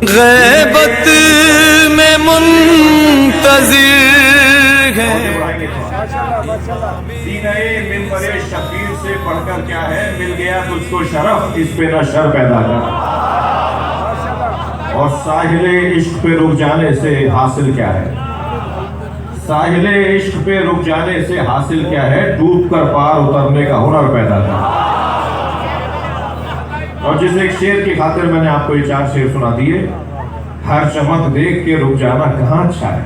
غیبت میں منتظر ہے. سینہ منبر شبیر سے پڑھ کر کیا ہے، مل گیا تجھ کو شرف، اس پہ نہ شر پیدا کر. اور ساحل عشق پہ رک جانے سے حاصل کیا ہے، ساحل عشق پہ رک جانے سے حاصل کیا ہے، ڈوب کر پار اترنے کا ہنر پیدا کر. اور جس ایک شعر کی خاطر میں نے آپ کو یہ 4 شعر سنا دیے. ہر چمک دیکھ کے رک جانا کہاں اچھا ہے.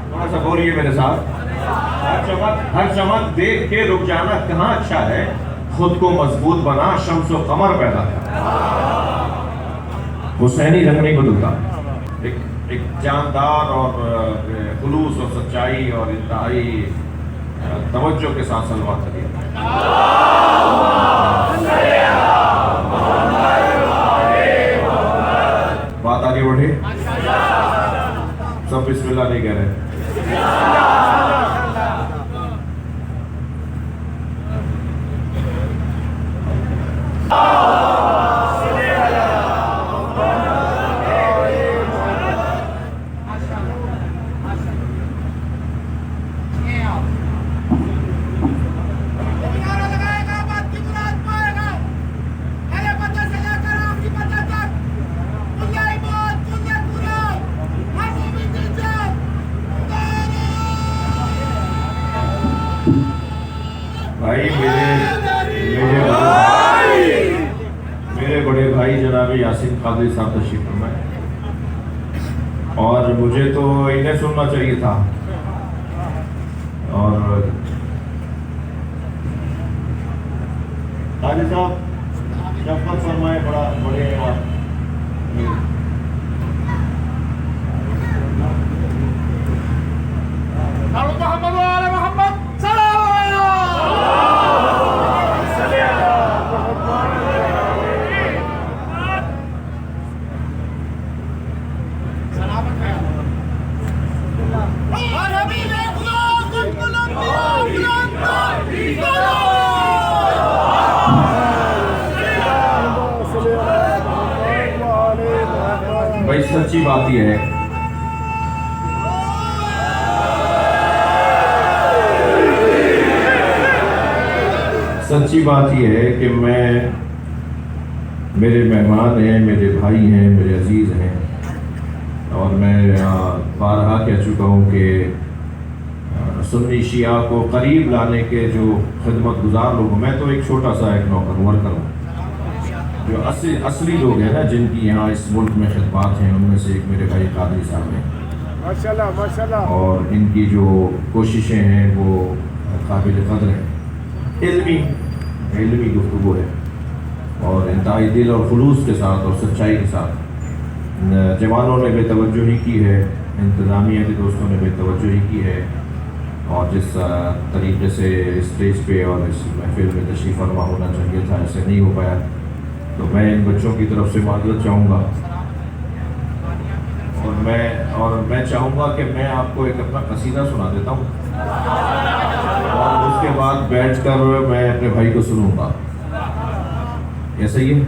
تھوڑا سا بولیے میرے ساتھ. ہر چمک دیکھ کے رک جانا کہاں اچھا ہے، خود کو مضبوط بنا، شمس و قمر پیدا کر. حسینی رنگ نہیں بدلتا. ایک جاندار اور خلوص اور سچائی اور انتہائی توجہ کے ساتھ سلوات کریے. بات آگے بڑھے. سب بسم اللہ نہیں کہہ رہے. بھائی میرے بڑے بھائی جناب یاسین قادری صاحب تشریف فرمائے. اور مجھے تو انہیں سننا چاہیے تھا. اور قادری صاحب شفقت فرمائے. بڑے محمد وعلى محمد بھائی سچی بات یہ ہے، سچی بات یہ ہے کہ میرے مہمان ہیں، میرے بھائی ہیں، میرے عزیز ہیں. اور میں بارہا کہہ چکا ہوں کہ سنی شیعہ کو قریب لانے کے جو خدمت گزار لوگ، میں تو ایک چھوٹا سا ایک نوکر ورکر ہوں. جو اصلی لوگ ہیں نا جن کی یہاں اس ملک میں خدمات ہیں، ان میں سے ایک میرے بھائی قادری صاحب ہیں. ماشاءاللہ ماشاءاللہ. اور ان کی جو کوششیں ہیں وہ قابل قدر ہیں. علمی گفتگو ہے اور انتہائی دل اور خلوص کے ساتھ اور سچائی کے ساتھ. جوانوں نے بے توجہی کی ہے، انتظامیہ کے دوستوں نے بے توجہی کی ہے. اور جس طریقے سے اسٹیج پہ اور اس محفل میں تشریف فرما ہونا چاہیے تھا، ایسے نہیں ہو پایا. تو میں ان بچوں کی طرف سے معذرت چاہوں گا. اور میں چاہوں گا کہ میں آپ کو ایک اپنا قصیدہ سنا دیتا ہوں اور اس کے بعد بیٹھ کر میں اپنے بھائی کو سنوں گا. ایسا ہی ہے.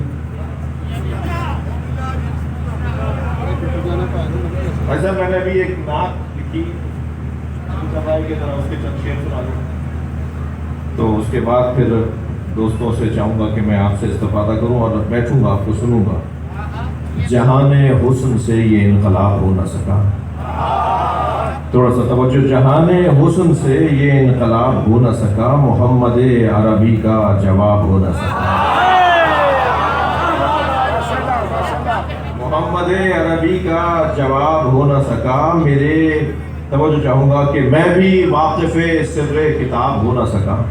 ایسا میں نے ابھی ایک نعت لکھی بھائی کی طرح، اس کے چند شعر سنا دوں. تو اس کے بعد پھر دوستوں سے چاہوں گا کہ میں آپ سے استفادہ کروں اور بیٹھوں گا، آپ کو سنوں گا. جہان حسن سے یہ انقلاب ہو نہ سکا. تھوڑا سا توجہ. جہان حسن سے یہ انقلاب ہو نہ سکا، محمد عربی کا جواب ہو نہ سکا. محمد عربی کا جواب ہو نہ سکا. میرے توجہ چاہوں گا کہ میں بھی واقف سر کتاب ہو نہ سکا،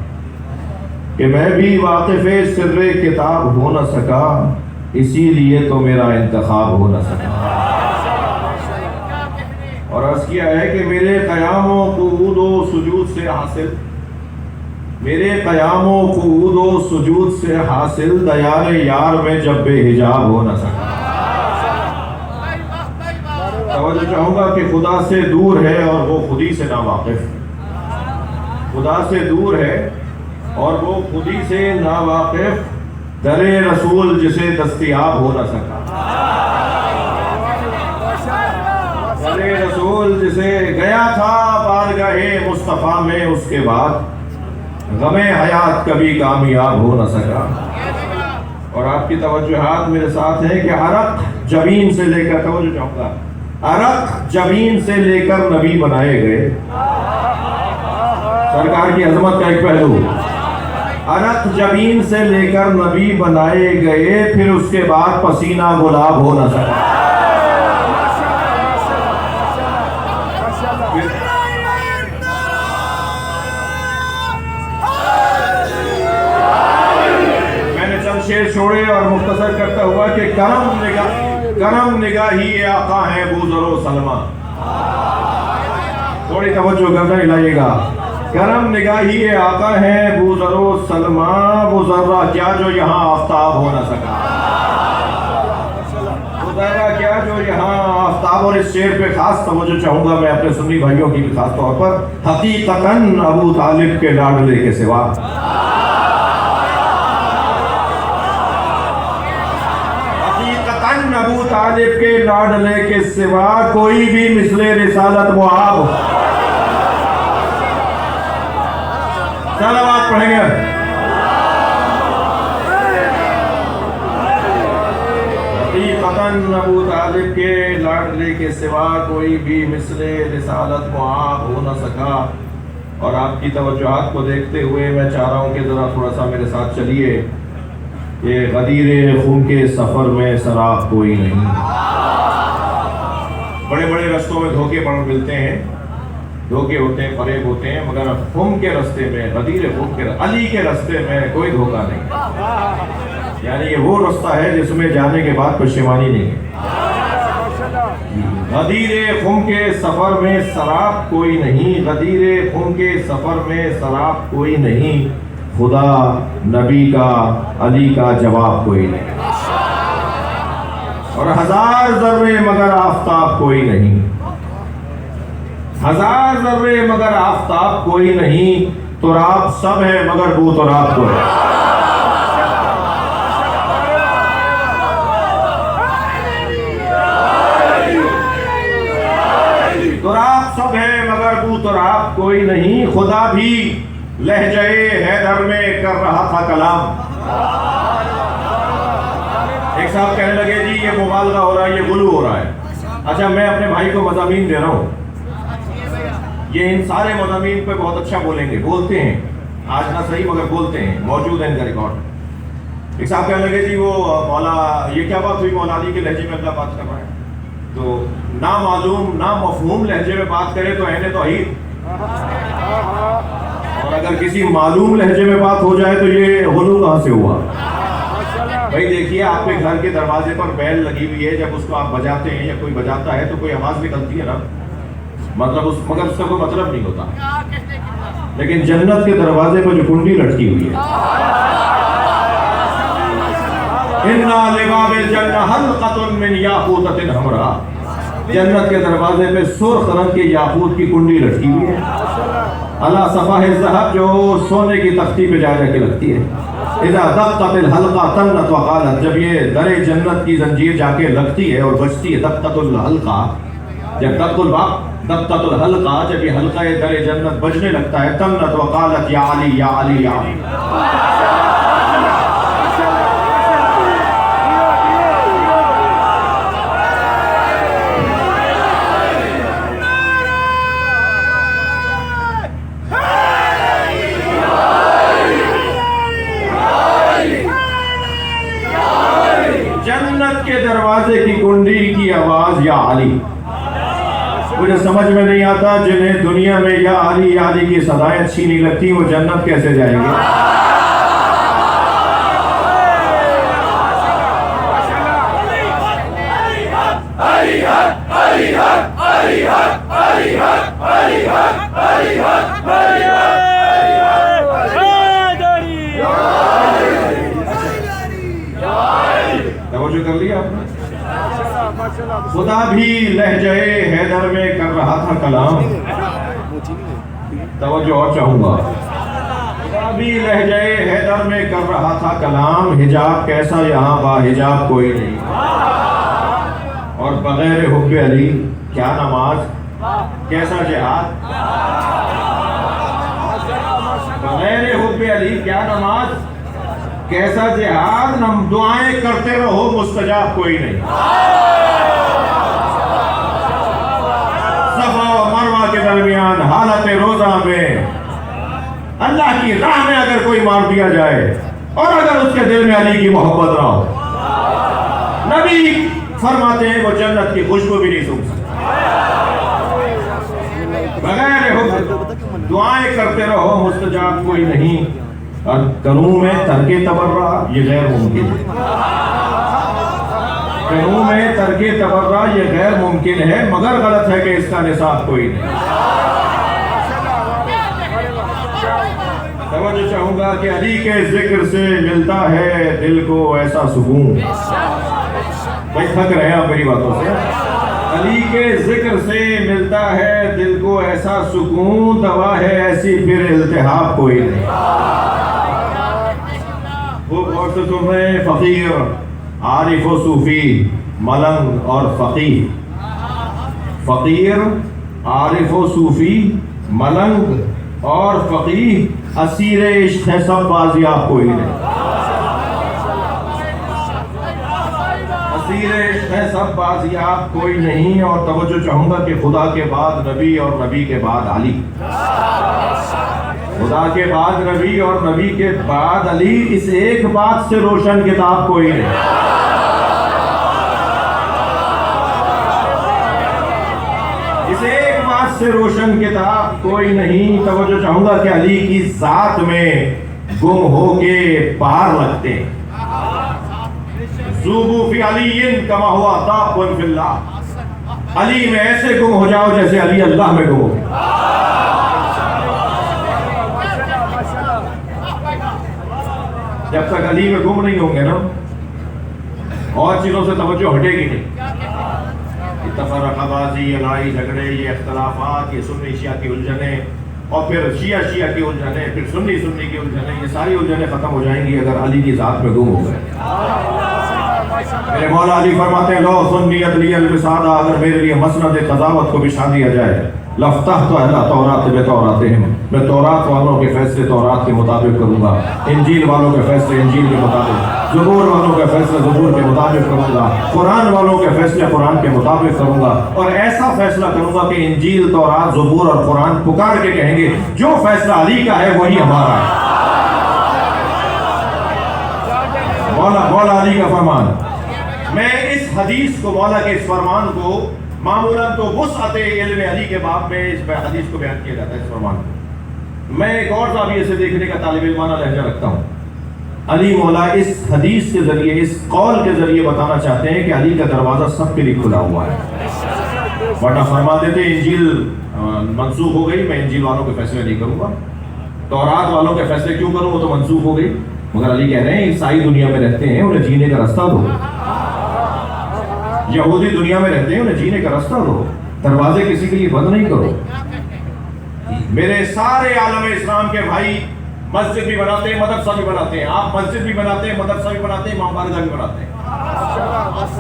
کہ میں بھی واقف سر کتاب ہو نہ سکا، اسی لیے تو میرا انتخاب ہو نہ سکا. اور عرض کیا ہے کہ میرے قیام و قعود و سجود سے حاصل، میرے قیام و قعود و سجود سے حاصل، دیار یار میں جب بے حجاب ہو نہ سکا. توجہ چاہوں گا کہ خدا سے دور ہے اور وہ خودی سے ناواقف. خدا سے دور ہے اور وہ خودی سے ناواقف، در رسول جسے دستیاب ہو نہ سکا. ارے رسول جسے گیا تھا بارگاہ مصطفیٰ میں اس کے بعد غم حیات کبھی کامیاب ہو نہ سکا. اور آپ کی توجہات میرے ساتھ ہیں کہ عرق جبین سے لے کر توجہ چاہوں گا عرق جبین سے لے کر نبی بنائے گئے. سرکار کی عظمت کا ایک پہلو عرق جبین سے لے کر نبی بنائے گئے پھر اس کے بعد پسینہ گلاب ہو نہ سکا. میں نے چند شعر چھوڑے اور مختصر کرتا ہوا کہ کرم نگاہی آقا ہے بوذر و سلمہ. تھوڑی توجہ کرنا ہلائیے گا. کرم نگاہی آقا ہے بوذر و سلمہ وہ ذرہ کیا جو یہاں آفتاب ہو نہ سکا. وہ ذرہ کیا جو یہاں آفتاب. اور اس شعر پہ خاص توجہ چاہوں گا میں اپنے سنی بھائیوں کی بھی خاص طور پر. حقیقتاً ابو طالب کے لاڈلے کے سوا ابو طالب کے لاڈلے کے سوا کوئی بھی مثل رسالت معاب. صلوات پڑھیں گے. حقیقتاً ابو طالب کے لاڈلے کے سوا کوئی بھی مثل رسالت معاب ہو نہ سکا. اور آپ کی توجہات کو دیکھتے ہوئے میں چاہ رہا ہوں کہ ذرا تھوڑا سا میرے ساتھ چلیے. یہ غدیر خون کے سفر میں سراغ کوئی نہیں. بڑے بڑے رستوں میں دھوکے ملتے ہیں, دھوکے ہوتے ہیں, فریب ہوتے ہیں, مگر خون کے رستے میں, غدیر خون کے علی کے رستے میں کوئی دھوکہ نہیں. یعنی یہ وہ رستہ ہے جس میں جانے کے بعد پشیمانی نہیں ہے. غدیر خون کے سفر میں سراغ کوئی نہیں, غدیر خون کے سفر میں سراغ کوئی نہیں. خدا نبی کا علی کا جواب کوئی نہیں. اور ہزار ذرے مگر آفتاب کوئی نہیں, ہزار ذرے مگر آفتاب کوئی نہیں. تراب سب ہے مگر بو تراب کو ہے. تراب سب ہے مگر بو تراب کوئی نہیں. خدا بھی لہجہ حیدر میں کر رہا تھا کلام. ایک صاحب کہنے لگے جی یہ مبالغہ ہو رہا ہے, یہ غلو ہو رہا ہے. اچھا میں اپنے بھائی کو مضامین دے رہا ہوں, یہ ان سارے مضامین پہ بہت اچھا بولیں گے, بولتے ہیں, آج نہ صحیح مگر بولتے ہیں, موجود ہے ان کا ریکارڈ. ایک صاحب کہنے لگے جی وہ مولا یہ کیا بات ہوئی مولا علی کے لہجے میں اللہ بات کر رہا ہے. تو نامعلوم نامفہوم لہجے میں بات کرے تو اہل توحید, اور اگر کسی معلوم لہجے میں بات ہو جائے تو یہ غلو کہاں سے ہوا. بھائی دیکھیے آپ کے گھر کے دروازے پر بیل لگی ہوئی ہے, جب اس کو آپ بجاتے ہیں یا کوئی بجاتا ہے تو کوئی آواز نکلتی ہے نا, مطلب مگر اس کا کوئی مطلب نہیں ہوتا. لیکن جنت کے دروازے پر جو کنڈی لٹکی ہوئی ہے, اِنَّا لِبَابِ الْجَنَّةِ حَلْقَةٌ مِّن یاقوتۃ حمراء, جنت کے دروازے پہ سرخ رنگ کے یاقوت کی کنڈی لٹکی ہوئی ہے. اللہ صفحہ الذہب جو سونے کی تختی پہ جا کے لگتی ہے. اذا دقت الحلقہ طنت وقالت, جب یہ در جنت کی زنجیر جا کے لگتی ہے اور بجتی ہے, دقت الحلقہ, جب دقت الحلقہ, جب یہ حلقہ در جنت بجنے لگتا ہے, طنت وقالت یا علی یا علی یا علی. جنت کے دروازے کی کنڈی کی آواز یا علی. مجھے سمجھ میں نہیں آتا جنہیں دنیا میں یا علی کی صدائیں اچھی نہیں لگتی وہ جنت کیسے جائیں گے. توجہ کر لیا آپ نے. خدا بھی لہجہ حیدر میں کر رہا تھا کلام. توجہ اور چاہوں گا. خدا بھی لہجہ حیدر میں کر رہا تھا کلام. حجاب کیسا یہاں با حجاب کوئی نہیں, اور بغیر حب علی کیا نماز، کیسا جہاد، بغیر حب علی کیا نماز، کیسا جہاد، دعائیں کرتے رہو مستجاب کوئی نہیں. صفا و مروہ کے درمیان حالت روزہ میں اللہ کی راہ میں اگر کوئی مار دیا جائے اور اگر اس کے دل میں علی کی محبت نہ ہو، نبی فرماتے ہیں وہ جنت کی خوشبو بھی نہیں سونگھ سکتا. بغیر حب دعائیں کرتے رہو مستجاب کوئی نہیں. اور کروں میں ترک تبرع یہ غیر ممکن ہے. کروں میں ترک تبرع یہ غیر ممکن ہے، مگر غلط ہے کہ اس کا نصاب کوئی نہیں. توجہ چاہوں گا کہ علی کے ذکر سے ملتا ہے دل کو ایسا سکون. بھائی تھک رہے ہیں آپ میری باتوں سے. علی کے ذکر سے ملتا ہے دل کو ایسا سکون، دوا ہے ایسی پھر التہاب کوئی نہیں. وہ غور سے سن رہے ہیں، فقیر، عارف و صوفی، ملنگ اور فقیر. فقیر، عارف و صوفی، ملنگ اور فقیر، اسیر عشق ہے سب بازیاب کوئی نہیں. اسیر عشق ہے سب بازیاب کوئی نہیں. اور توجہ چاہوں گا کہ خدا کے بعد نبی اور نبی کے بعد علی، خدا کے بعد نبی اور نبی کے بعد علی، اس ایک بات سے روشن کتاب کوئی نہیں. اس ایک بات سے روشن کتاب کوئی نہیں. توجہ چاہوں گا کہ علی کی ذات میں گم ہو کے پار لگتے ہیں. ذوبوا فی علی کما ہوا ذاب فی اللہ. علی میں ایسے گم ہو جاؤ جیسے علی اللہ میں گم ہو. جب تک علی میں گم نہیں ہوں گے نا، اور چیزوں سے توجہ ہٹے گی نہیں. تفرقہ بازی، لڑائی جھگڑے، یہ اختلافات، یہ سنی شیعہ کی الجھنیں، اور پھر شیعہ کی الجھنیں، پھر سنی کی الجھنیں، یہ ساری الجھنیں ختم ہو جائیں گی اگر علی کی ذات میں گم ہو گئے. میرے مولا علی فرماتے ہیں، لو سنیت لی الوسادہ، اگر میرے لیے مسند قضاوت کو بچھا دیا جائے، لفتحت اہل تورات بتوراتہم، میں تورات والوں کے فیصلے تورات کے مطابق کروں گا، انجیل والوں کے فیصلے انجیل کے مطابق، زبور والوں کے فیصلے زبور کے مطابق کروں گا، قرآن والوں کے فیصلے قرآن کے مطابق کروں گا. اور ایسا فیصلہ کروں گا کہ انجیل، تورات، زبور اور قرآن پکار کے کہیں گے جو فیصلہ علی کا ہے وہی ہمارا ہے. مولا علی کا فرمان. میں اس حدیث کو، مولا کے اس فرمان کو معمولاً تو وسعت علم علی کے باب میں اس حدیث کو بیان کیا جاتا ہے. اس فرمان کو میں ایک اور زاویے سے دیکھنے کا طالب علمانہ لہجہ رکھتا ہوں. علی مولا اس حدیث کے ذریعے، اس قول کے ذریعے بتانا چاہتے ہیں کہ علی کا دروازہ سب کے لیے کھلا ہوا ہے. ورنہ فرما دیتے انجیل منسوخ ہو گئی، میں انجیل والوں کے فیصلے نہیں کروں گا. تورات والوں کے فیصلے کیوں کروں، وہ تو منسوخ ہو گئی. مگر علی کہہ رہے ہیں عیسائی دنیا میں رہتے ہیں، انہیں جینے کا راستہ دو. یہودی دنیا میں رہتے ہیں، انہیں جینے کا راستہ دو. دروازے کسی کے لیے بند نہیں کرو. میرے سارے عالم اسلام کے بھائی مسجد بھی بناتے ہیں، مدرسہ بھی بناتے ہیں. آپ مسجد بھی بناتے ہیں، مدرسہ بھی بناتے ہیں، امام بارگاہ بھی بناتے ہیں.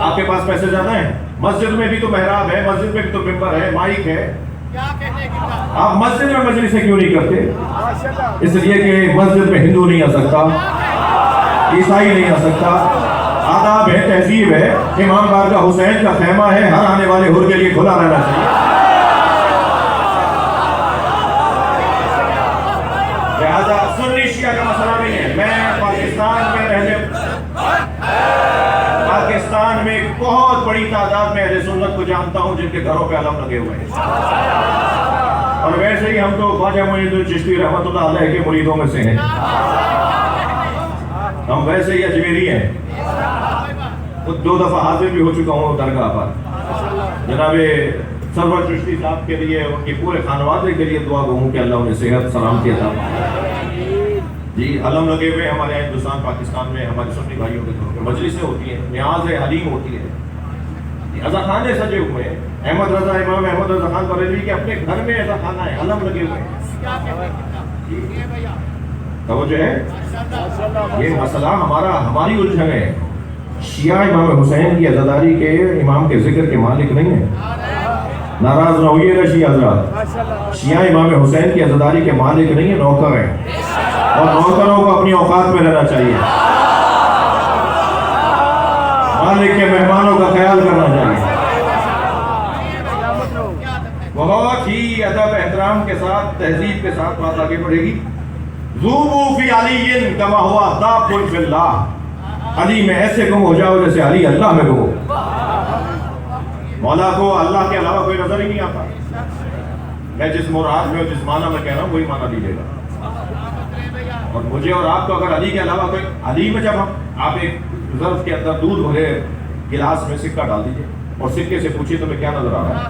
آپ کے پاس پیسے زیادہ ہیں. مسجد میں بھی تو محراب ہے، مسجد میں بھی تو ممبر ہے، مائک ہے. آپ مسجد میں مجلسیں کیوں نہیں کرتے؟ اس لیے کہ مسجد میں ہندو نہیں آ سکتا، عیسائی نہیں آ سکتا. آداب ہے، تہذیب ہے. امام بارگاہ حسین کا خیمہ ہے، ہر آنے والے حر کے لیے کھلا رہنا چاہیے. لہٰذا سنی شیعہ کا مسئلہ نہیں ہے. میں پاکستان میں ایک بہت بڑی تعداد میں اہل سنت کو جانتا ہوں جن کے گھروں پہ علم لگے ہوئے ہیں. اور ویسے ہی ہم تو خواجہ معین الدین چشتی رحمۃ اللہ علیہ کے مریدوں میں سے ہیں. ہم ویسے ہی اجمیری ہیں. 2 دفعہ حاضر بھی ہو چکا ہوں درگاہ پر. جناب سرور چشتی صاحب کے لیے، ان کے پورے خانوادے کے لیے دعا گو ہوں کہ اللہ انہیں صحت سلامتی عطا فرمائے. جی علم لگے ہوئے ہمارے ہندوستان پاکستان میں ہمارے سنی بھائیوں کے گھروں میں مجلسیں ہوتی ہیں، نیاز حلیم ہوتی ہے. رضا خانے سجے ہوئے ہیں. احمد رضا، امام احمد رضا خان بریلوی کے اپنے گھر میں رضا خانہ ہے، علم لگے ہوئے ہیں. توجہ ہے. یہ مسئلہ ہماری الجھن ہے. شیعہ امام حسین کی عزاداری کے امام کے ذکر کے مالک نہیں ہیں. ناراض نہ ہوئیے گا شیعہ حضرات. شیعہ امام حسین کی عزاداری کے مالک نہیں ہیں، نوکر ہیں، اور نوکروں کو اپنی اوقات میں رہنا چاہیے، مالک کے مہمانوں کا خیال کرنا چاہیے. بہت ہی ادب احترام کے ساتھ، تہذیب کے ساتھ بات آگے بڑھے گی. ذوبوا فی علی کما ہوا ذاب فی اللہ. علی میں ایسے گم ہو جاؤ جیسے علی اللہ میں گم ہو. مولا کو اللہ کے علاوہ کوئی نظر ہی نہیں آتا. میں جس مراد میں جس معنی میں کہہ رہا ہوں وہی معنی لیجیے گا. اور مجھے اور آپ کو اگر علی کے علاوہ کوئی، علی میں جب آپ ایک ظرف کے اندر دودھ بھرے گلاس میں سکہ ڈال دیجیے اور سکے سے پوچھیے تمہیں کیا نظر آ رہا ہے؟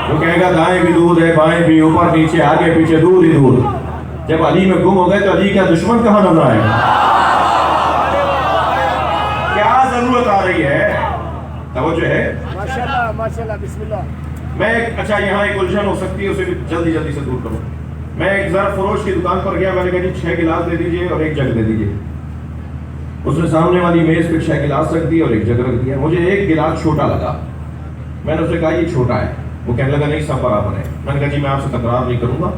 وہ کہے گا دائیں بھی دودھ ہے، بائیں بھی، اوپر نیچے آگے پیچھے دودھ ہی دودھ. جب علی میں گم ہو گئے تو علی کا دشمن کہاں نظر آئے گا؟ کیا ضرورت آ رہی ہے؟ توجہ ہے؟ ماشاءاللہ ماشاءاللہ بسم اللہ. میں اچھا یہاں ایک الجھن ہو سکتی ہے، اسے بھی جلدی جلدی سے دور کروں. میں ایک ظرف فروش کی دکان پر گیا، میں نے کہا جی 6 گلاس دے دیجئے اور ایک جگ دے دیجئے. اس نے سامنے والی میز پہ 6 گلاس رکھ دی اور ایک جگ رکھ دیا. مجھے ایک گلاس چھوٹا لگا. میں نے اسے کہا یہ چھوٹا ہے. وہ کہنے لگا نہیں سب برابر ہے. میں نے کہا جی میں آپ سے تکرار نہیں کروں گا.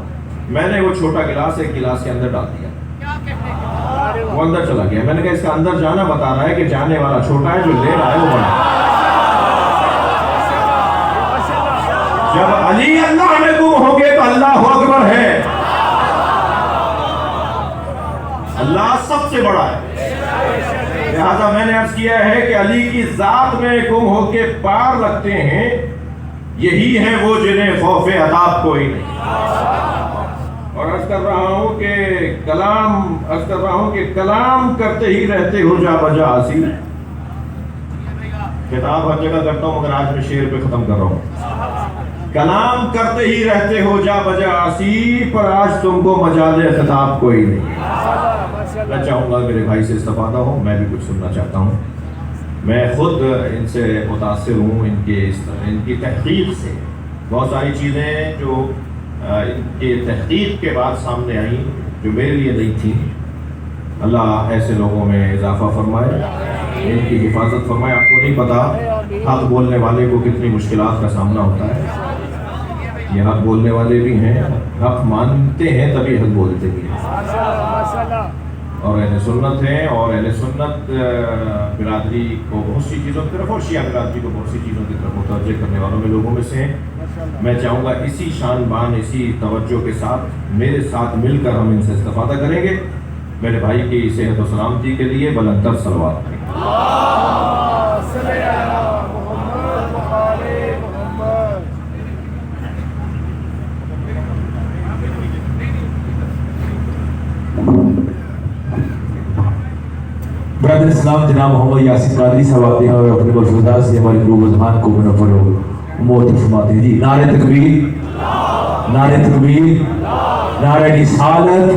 میں نے وہ چھوٹا گلاس ایک گلاس کے اندر ڈال دیا. وہ اندر چلا گیا. میں نے کہا اس کا اندر جانا بتا رہا ہے کہ جانے والا چھوٹا ہے، جو لے رہا ہے وہ بڑا ہے. جب علی اللہ میں گم ہو گئے تو اللہ اکبر ہے. اللہ سب سے بڑا ہے. لہذا میں نے عرض کیا ہے کہ علی کی ذات میں گم ہو کے پار لگتے ہیں، یہی ہیں وہ جنہیں خوف عذاب کوئی نہیں. اور عرض کر رہا ہوں کہ کلام کرتے ہی رہتے ہو جا بجا آسی. کتاب ہر جگہ کرتا ہوں مگر آج میں شعر پہ ختم کر رہا ہوں. کلام کرتے ہی رہتے ہو جا بجا آسی، پر آج تم کو مجال خطاب کوئی نہیں. میں چاہوں گا میرے بھائی سے استفادہ ہو، میں بھی کچھ سننا چاہتا ہوں. میں خود ان سے متاثر ہوں، ان کی تحقیق سے. بہت ساری چیزیں جو ان کے تحقیق کے بعد سامنے آئیں جو میرے لیے نہیں تھی. اللہ ایسے لوگوں میں اضافہ فرمائے، ان کی حفاظت فرمائے. آپ کو نہیں پتا حق بولنے والے کو کتنی مشکلات کا سامنا ہوتا ہے. یہ حق بولنے والے بھی ہیں، حق مانتے ہیں تبھی حق بولتے بھی ہیں، اور اہل سنت ہیں. اور اہل سنت برادری کو بہت سی چیزوں کی طرف اور شیعہ برادری کو بہت سی چیزوں کی طرف متوجہ کرنے والوں میں لوگوں میں سے ہیں. میں چاہوں گا اسی شان بان، اسی توجہ کے ساتھ میرے ساتھ مل کر ہم ان سے استفادہ کریں گے. میرے بھائی کی صحت و سلامتی کے لیے بلندر صلوات کریں. برادر اسلام جناب محمد یاسین قادری صاحب آتے ہیں اور اپنے ملفوظات سے ہماری قلوب و ذہان کو منور و موتی فرماتے ہیں. جی نعرہ تکبیر، نعرہ تکبیر، نعرہ رسالت،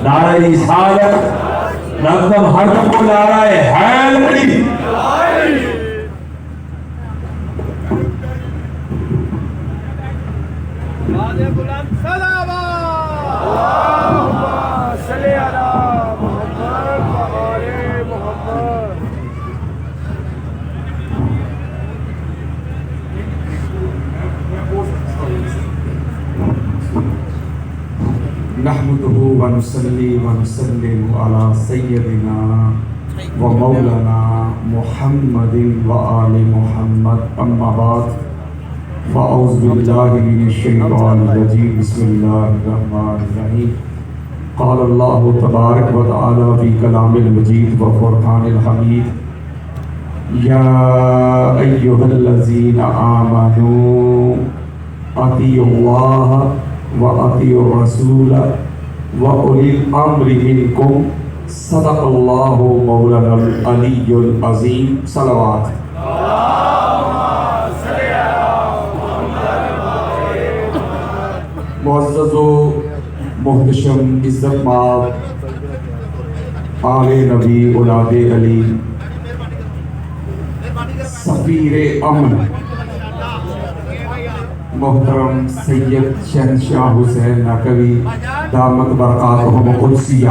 نعرہ رسالت، نظم ہر دم کو نعرہ حیدری. نحمده ونصلي ونسلم على سيدنا ومولانا محمد وآل محمد. أما بعد فأعوذ بالله من الشيطان الرجيم. بسم الله الرحمن الرحيم. قال الله تبارك وتعالى في كلام المجيد وفرقان الحميد: يا أيها الذين آمنوا أطيعوا الله وأطيعوا الرسول وأولي الأمر منكم. صدق الله مولانا العلي العظيم. صلوات. معزز و محتشم عزت مآب آل نبی اولاد علی، سفیر امن محترم سید شہنشاہ حسین نقوی دامت برکاتہم قدسیہ،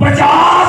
50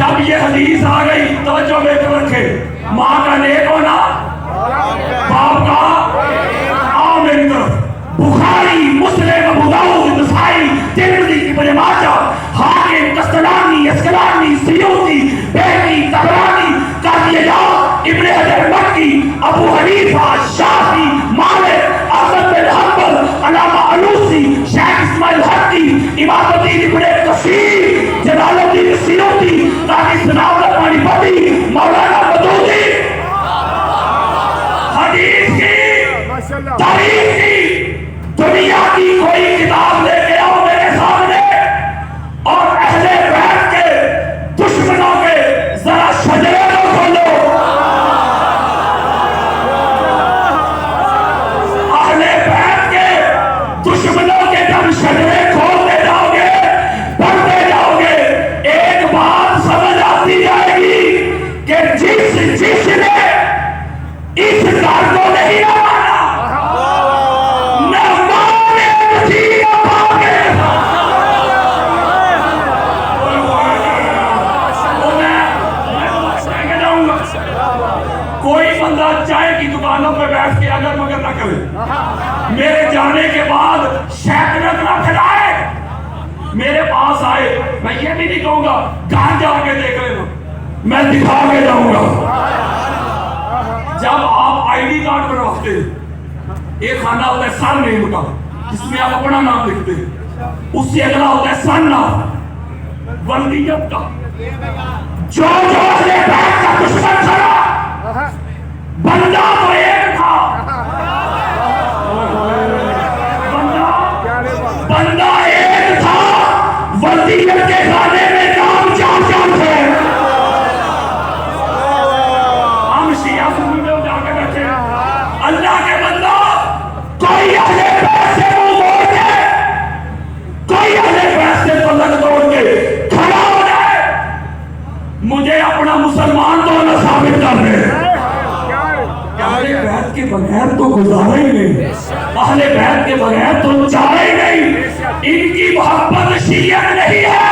جب یہ حدیث آ گئی توجہ میں رکھے، ماں کا نیک ہونا باپ کا، آؤ میری طرف، بخاری، مسلم، ابو داؤد، نسائی، ترمذی، ابن ماجہ، حاکم، قسطلانی، اسقلانی، سیوطی، بہقی، طبرانی، قاضی عیاض، ابن حجر مکی، ابو حنیفہ، شافعی، مالک، احمد بن حنبل، علامہ علوسی، شیخ اسماعیل حقی، امام الدین ابن کثیر، جلال الدین سیوطی، قاضی ثناء الرحمن بٹی، مولانا مودودی، حدیث کی، تاریخ کی، دنیا کی کوئی کتاب لے کے آؤ میرے سامنے اور اہل بیت کے دشمنوں کے ذرا شجرے کو کھولو، اہل بیت کے دشمنوں کے جب شجرے کھولتے جاؤ گے، پڑھتے جاؤ گے، ایک بات سمجھ آتی جائے گی کہ جس نے اس گھر کو نہیں مانا، نہ مانے تھی نہ پاگے، کوئی بندہ چائے کی دکانوں پہ بیٹھ کے اگر مگر نہ کرے، میرے جانے کے بعد شیطنت نہ پھیلائے، میرے پاس آئے، میں یہ بھی نہیں کہوں گا گھر جا کے دیکھ لینا، میں دکھا کے جاؤں گا۔ جب آپ آئی ڈی کارڈ بنواتے ہیں، ایک خانہ ہوتا ہے سن نیم کا جس میں آپ اپنا نام لکھتے ہیں، اس سے اگلا ہوتا ہے سن نام وردیت کا، جو اہل بیت کا دشمن تھا، بندہ تو ایک تھا، بندہ ایک تھا، وردیت کے خانے میں نام چار چار تھے۔ ہم شیعہ سنی میں جا کے بیٹھے، اللہ کے بندہ، کوئی اہل بیت سے منہ موڑ کے، کوئی اہل بیت سے پلک توڑ کے کھڑا ہو جائے، مجھے اپنا مسلمان تو نہ ثابت کر دے۔ اہل بیت کے بغیر تو گزارا ہی نہیں، اہل بیت کے بغیر تو چارہ ہی نہیں۔ ان کی محبت شیعت نہیں ہے،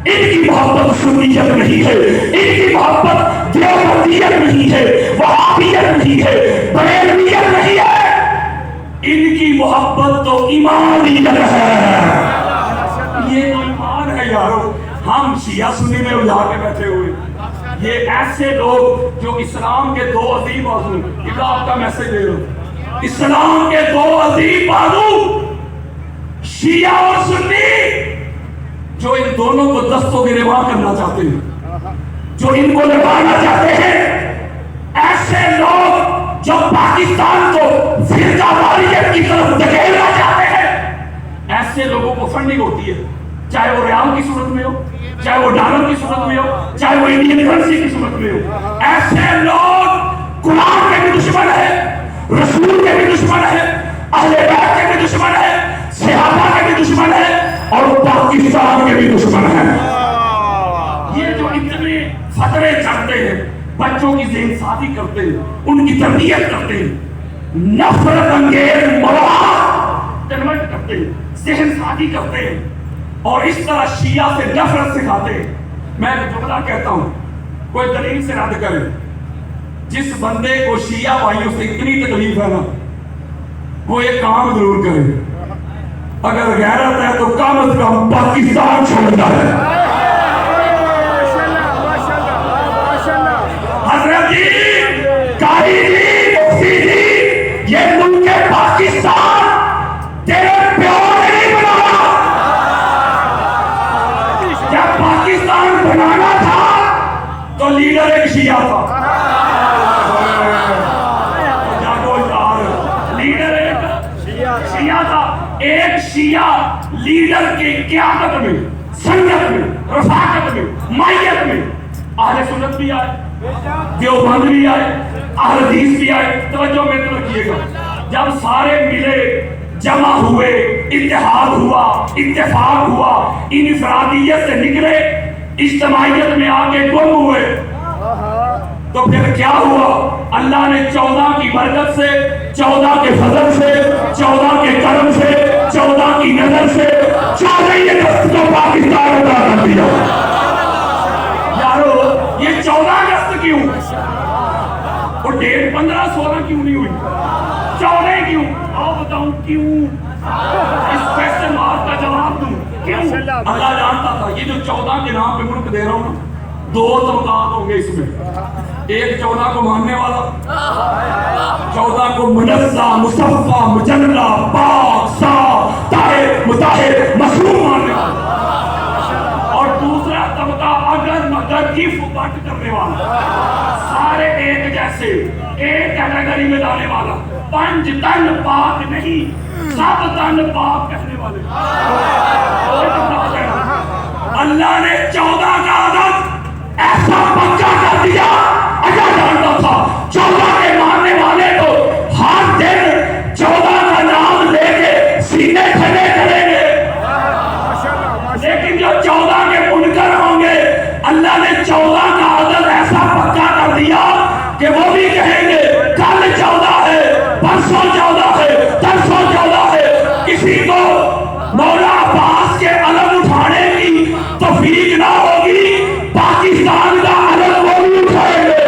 ان کی محبت سنیت نہیں ہے، ان کی محبت دیوبندیت نہیں ہے، وہابیت نہیں ہے، بریلویت نہیں ہے، ان کی محبت تو ایمانیت ہے۔ یہ تو ایمان ہے یارو، ہم شیعہ سنی میں اجا کے بیٹھے ہوئے، یہ ایسے لوگ جو اسلام کے دو عظیم بازو، یہ آپ کا میسج دے رہا ہوں، اسلام کے دو عظیم بازو شیعہ اور سنی، جو ان دونوں کو دستوں کی روا کرنا چاہتے ہیں، جو ان کو لڑانا چاہتے ہیں، ایسے لوگ جو پاکستان کو فرقہ واریت کی طرف دھکیلنا چاہتے ہیں، ایسے لوگوں کو فنڈنگ ہوتی ہے، چاہے وہ ریال کی صورت میں ہو، چاہے وہ ڈالر کی صورت میں ہو، چاہے وہ انڈین کرنسی کی صورت میں ہو۔ ایسے لوگ قرآن کے بھی دشمن ہیں، رسول کے بھی دشمن ہیں، اہل بیت کے بھی دشمن ہیں، صحابہ کے بھی دشمن ہیں، اور پاکستان کے بھی دشمن ہیں۔ یہ جو اتنے فتوے چڑھتے ہیں، بچوں کی ذہن سازی کرتے ہیں، ان کی تربیت کرتے ہیں، نفرت انگیز مواد کنورٹ کرتے ہیں، ذہن سازی کرتے ہیں، اور اس طرح شیعہ سے نفرت سکھاتے ہیں۔ میں جملہ کہتا ہوں، کوئی دلیل سے رد کرے، جس بندے کو شیعہ بھائیوں سے اتنی تکلیف ہے نا، وہ ایک کام ضرور کرے، اگر غیرت ہے تو کم از کم پاکستان چھوڑنا ہے۔ حضرت جی، قاری جی، مفتی جی، یہ ملک پاکستان تیرے پیو نے نہیں بنایا، جب پاکستان بنانا تھا تو لیڈر ایک شیعہ تھا، لیڈر ایک شیعہ تھا، ایک شیعہ لیڈر کی قیادت میں، سنگت میں، رفاقت میں، مائیت میں اہل سنت بھی آئے، دیوبند بھی آئے، اہل حدیث بھی آئے۔ توجہ میں تو رکھیے گا، جب سارے ملے، جمع ہوئے، اتحاد ہوا، اتفاق ہوا، انفرادیت سے نکلے، اجتماعیت میں آ کے گم ہوئے، تو پھر کیا ہوا؟ اللہ نے 14 کی برکت سے، 14 کے فضل سے، 14 کے کرم سے، 14 کی نظر سے 14 اگست کو پاکستان عطا کر دیا۔ کیوں اس کوشچن مارک کا جواب دوں کیوں؟ اللہ جانتا تھا یہ جو 14 کے نام پہ ملک دے رہا ہوں نا 2 طبقات ہوں گے اس میں، ایک 14 کو ماننے والا، 14 کو منزہ مصفہ مجلہ پاک صاف طاہر مطہر معصوم ماننے والا، اور دوسرا طبقہ اگر مگر کی فبٹ کرنے والا، سارے ایک جیسے ایک کیٹیگری میں ڈالنے والا، 5 تن پاک نہیں 7 تن پاک کہنے والے۔ اللہ نے 14 کا عدد ایسا پکا کر دیا، اللہ جانتا تھا 14 کے ماننے والے تو ہر دن 14 کا نام لے کے سینے کھڑے کریں گے، لیکن جو 14 کے منکر ہوں گے اللہ نے 14 کا عدد ایسا پکا کر دیا کہ وہ بھی کہیں گے کل 14 ہے، پرسوں 14 ہے، ترسوں 14 ہے۔ کسی کو مولا عباس کے علم اٹھانے کی توفیق نہ ہوگی، پاکستان کا علم وہ بھی اٹھائیں گے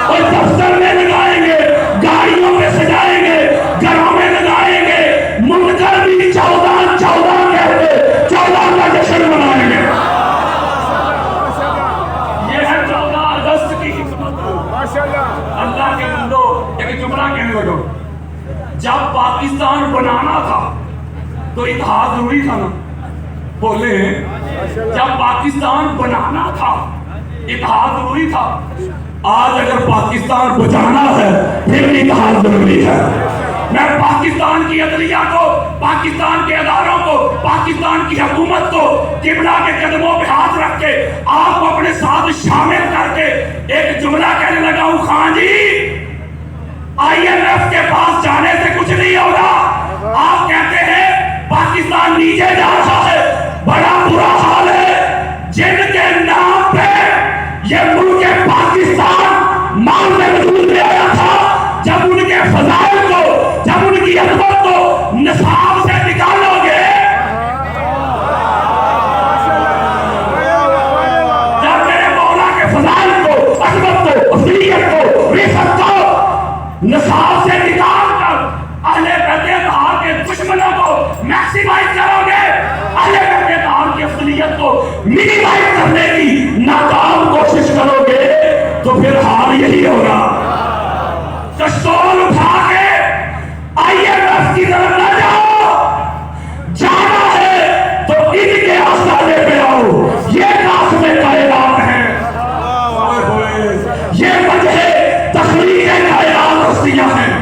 اور دفتر میں لگائیں گے، گاڑیوں میں سجائیں گے، گھروں میں لگائیں گے، منکر بھی 14 14 کہہ کے 14 کا جشن منائیں گے۔ یہ ہے 14 اگست کی حکمت۔ اللہ کے بندو ایک جملہ کہنے لگا، جب پاکستان بنانا تھا تو اتحاد ضروری تھا نا، بولے جب پاکستان بنانا تھا اتحاد ضروری تھا، آج اگر پاکستان بچانا ہے پھر بھی اتحاد ضروری ہے۔ میں پاکستان کی عدلیہ کو، پاکستان کے اداروں کو، پاکستان کی حکومت کو قبلہ کے قدموں پہ ہاتھ رکھ کے آپ کو اپنے ساتھ شامل کر کے ایک جملہ کہنے لگا ہوں، خان جی IMF کے پاس جانے سے کچھ نہیں ہوگا۔ آپ کہتے ہیں پاکستان نیچے جا رہا ہے، بڑا برا حال ہے جن کے نام پہ یہ ملک پاکستان مال میں وجود میں آیا تھا، جب ان کے فضائل کو، جب ان کی عظمت کو نصاب سے نکالو گے، جب میرے مولا کے فضائل کو، عظمت کو، افضلیت کو، رفعت کو نصاب سے نکال کر اہل بیت اطہار کے دشمنوں کو میکسیمائز کرو گے، اہل بیت اطہار کی افضلیت کو منیمائز کرنے کی ناکام کوشش کرو گے، تو پھر حال یہی ہوگا۔ کشتول اٹھا کے IMF کی طرف نہ جاؤ، جانا ہے تو ان کے آستانے پہ آؤ، یہ قاسم کائنات ہے، یہ وجہ تخلیق کائنات ہستیاں ہیں۔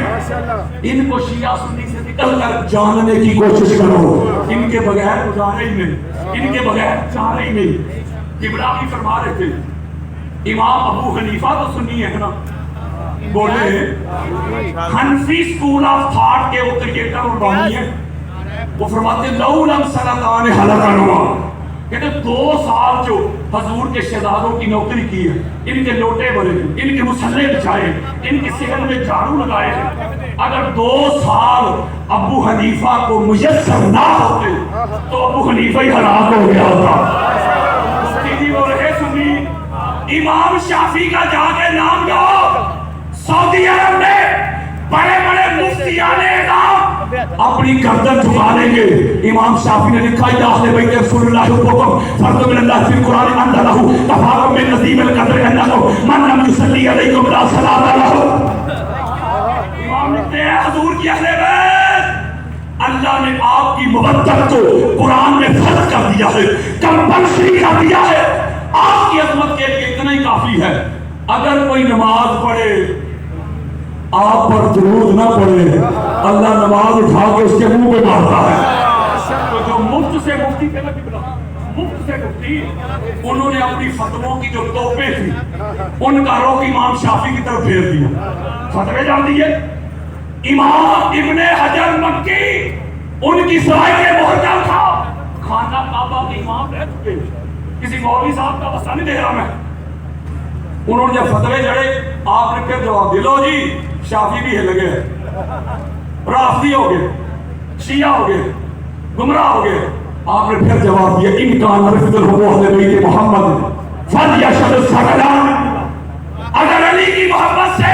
ان کو شیعہ سنی سے نکل کر جاننے کی کوشش کرو، ان کے بغیر گزارے ہی نہیں، ان کے بغیر چارے ہی نہیں۔ قبلہ بھی فرما رہے تھے، امام ابو حنیفہ تو سنی ہے نا، بولے حنفی سکول آف تھاٹ کے وہ کریٹر اور بانی ہیں، وہ فرماتے لو لم سنتان حلقنوا، کہتے 2 سال جو حضور کے شہزادوں کی نوکری کی ہے، ان کے لوٹے بھرے ہیں، ان کے مسلح بچھائے، ان کے صحن میں جھاڑو لگائے ہیں، اگر 2 سال ابو حنیفہ کو میسر نہ ہوتے تو ابو حنیفہ ہی ہلاک ہو گیا ہوتا۔ مفتی جی وہ رہے سنی، امام شافعی کا جا کے نام لو، سعودی عرب میں بڑے بڑے مفتیان اعظام اپنی گردن جھکا لیں گے۔ امام شافعی نے لکھا ہے اہل بیت رسول اللہ حکم فرض من اللہ فی القرآن ان لہ کفاکم من نظیم القدر انہ من لم یصلی علیکم لا صلاۃ لہ۔ امام لکھتے ہیں حضور کی اہل بیت، اللہ نے آپ کی مودت کو قرآن میں فرض کر دیا ہے، کمپلسری کر دیا ہے، آپ کی عظمت کے لیے اتنا ہی کافی ہے۔ اگر کوئی نماز پڑھے آپ پر درود نہ پڑھے، اللہ نماز اٹھا کے اس کے منہ پہ مارتا ہے۔ تو جو مفت سے مفتی تھے نا، مفت سے مفتی، انہوں نے اپنی فتووں کی جو توپیں تھی ان کا رخ امام شافعی کی طرف پھیر دیا، فتوے ڈال دیے۔ امام ابن حجر مکی ان کی سرائے کے محتم تھا، خانہ کعبہ کے امام رہ چکے، کسی مولوی صاحب کا واسطہ نہیں دے رہا میں۔ انہوں نے جب فتوے جڑے آپ نے پھر جواب دلو جی شافعی بھی ہل گئے، رافضی ہو گئے، شیعہ ہو گئے، گمراہ ہو گئے۔ آپ نے پھر جواب دیا ان کان رفض اہل بیت محمد فلیشهد الثقلان، اگر علی کی محبت سے